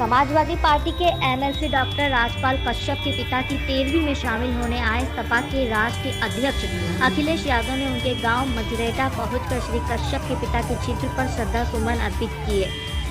Samajwadi party के MLC doctor Rajpal Kashyap के पिता की 13वीं में शामिल होने आए सपा के राष्ट्रीय अध्यक्ष अखिलेश यादव ने उनके गांव मजरेटा पहुंचकर श्री कश्यप के पिता के चित्र पर श्रद्धा सुमन अर्पित किए।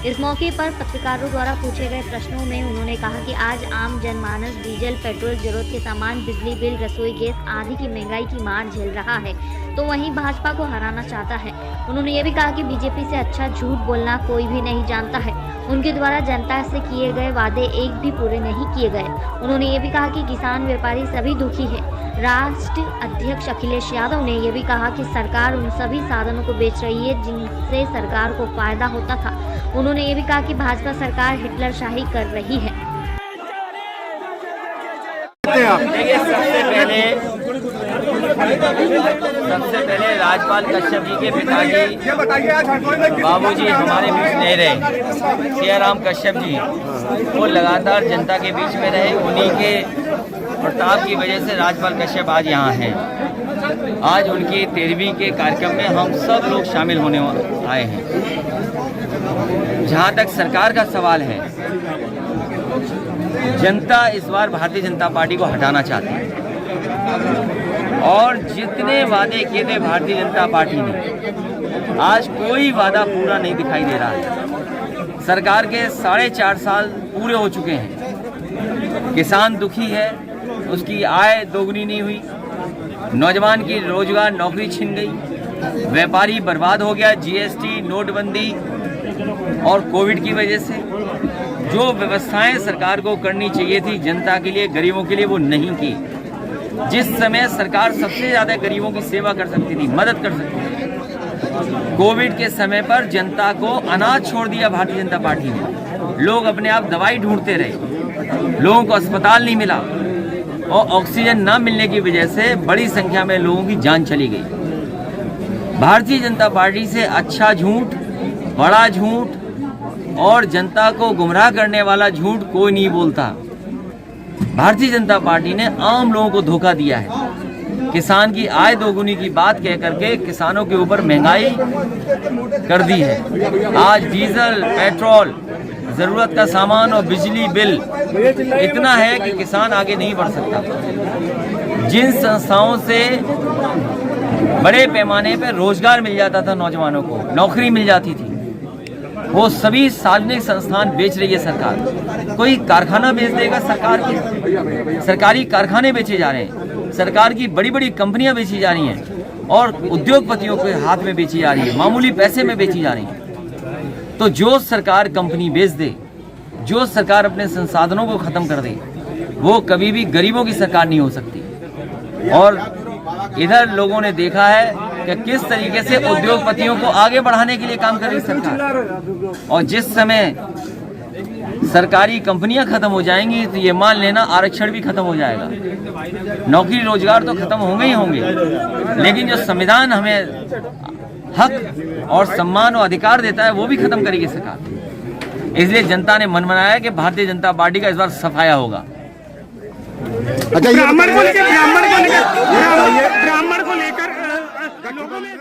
इस मौके पर पत्रकारों द्वारा पूछे गए प्रश्नों में उन्होंने कहा कि आज आम जनमानस डीजल, पेट्रोल, जरूरत के सामान, बिजली बिल, रसोई गैस आदि की महंगाई की मार झेल रहा है, तो वहीं भाजपा को हराना चाहता है। उन्होंने ये भी कहा कि बीजेपी से अच्छा झूठ बोलना कोई भी नहीं जानता है। उनके द्वारा जनता से किए गए वादे एक भी पूरे नहीं किए गए। उन्होंने ये भी कहा कि किसान, व्यापारी सभी दुखी है। राष्ट्रीय अध्यक्ष अखिलेश यादव ने यह भी कहा कि सरकार उन सभी साधनों को बेच रही है जिनसे सरकार को फायदा होता था। उन्होंने ये भी कहा कि भाजपा सरकार हिटलरशाही कर रही है। देखिए, सबसे पहले राजपाल कश्यप जी के पिताजी बाबूजी हमारे बीच नहीं रहे। सियाराम कश्यप जी वो लगातार जनता के बीच में रहे। उन्हीं के प्रताप की वजह से राजपाल कश्यप आज यहाँ हैं। आज उनकी 13वीं के कार्यक्रम में हम सब लोग शामिल होने आए हैं। जहाँ तक सरकार का सवाल है, जनता इस बार भारतीय जनता पार्टी को हटाना चाहती है और जितने वादे किए थे भारतीय जनता पार्टी ने, आज कोई वादा पूरा नहीं दिखाई दे रहा है। सरकार के 4.5 साल पूरे हो चुके हैं। किसान दुखी है, उसकी आय दोगुनी नहीं हुई, नौजवान की रोजगार नौकरी छिन गई, व्यापारी बर्बाद हो गया। जीएसटी, नोटबंदी और कोविड की वजह से जो व्यवस्थाएं सरकार को करनी चाहिए थी जनता के लिए, गरीबों के लिए, वो नहीं की। जिस समय सरकार सबसे ज़्यादा गरीबों की सेवा कर सकती थी, मदद कर सकती थी, कोविड के समय पर जनता को अनाज छोड़ दिया भारतीय जनता पार्टी ने। लोग अपने आप दवाई ढूंढते रहे, लोगों को अस्पताल नहीं मिला और ऑक्सीजन न मिलने की वजह से बड़ी संख्या में लोगों की जान चली गई। भारतीय जनता पार्टी से अच्छा झूठ, बड़ा झूठ और जनता को गुमराह करने वाला झूठ कोई नहीं बोलता। भारतीय जनता पार्टी ने आम लोगों को धोखा दिया है। किसान की आय दोगुनी की बात कह करके किसानों के ऊपर महंगाई कर दी है। आज डीजल, पेट्रोल, जरूरत का सामान और बिजली बिल इतना है कि किसान आगे नहीं बढ़ सकता। जिन संस्थाओं से बड़े पैमाने पर रोजगार मिल जाता था, नौजवानों को नौकरी मिल जाती थी, वो सभी सार्वजनिक संस्थान बेच रही है सरकार। कोई कारखाना बेच देगा सरकार के, सरकारी कारखाने बेचे जा रहे हैं, सरकार की बड़ी बड़ी कंपनियां बेची जा रही हैं और उद्योगपतियों के हाथ में बेची जा रही है, मामूली पैसे में बेची जा रही है। तो जो सरकार कंपनी बेच दे, जो सरकार अपने संसाधनों को खत्म कर दे, वो कभी भी गरीबों की सरकार नहीं हो सकती। और इधर लोगों ने देखा है कि किस तरीके से उद्योगपतियों को आगे बढ़ाने के लिए काम कर रही सरकार। और जिस समय सरकारी कंपनियां खत्म हो जाएंगी तो ये मान लेना आरक्षण भी खत्म हो जाएगा। नौकरी रोजगार तो खत्म होंगे ही होंगे, लेकिन जो संविधान हमें हक और सम्मान और अधिकार देता है वो भी खत्म करेगी सरकार। इसलिए जनता ने मन बनाया कि भारतीय जनता पार्टी का इस बार सफाया होगा। ब्राह्मण को लेकर लोगों में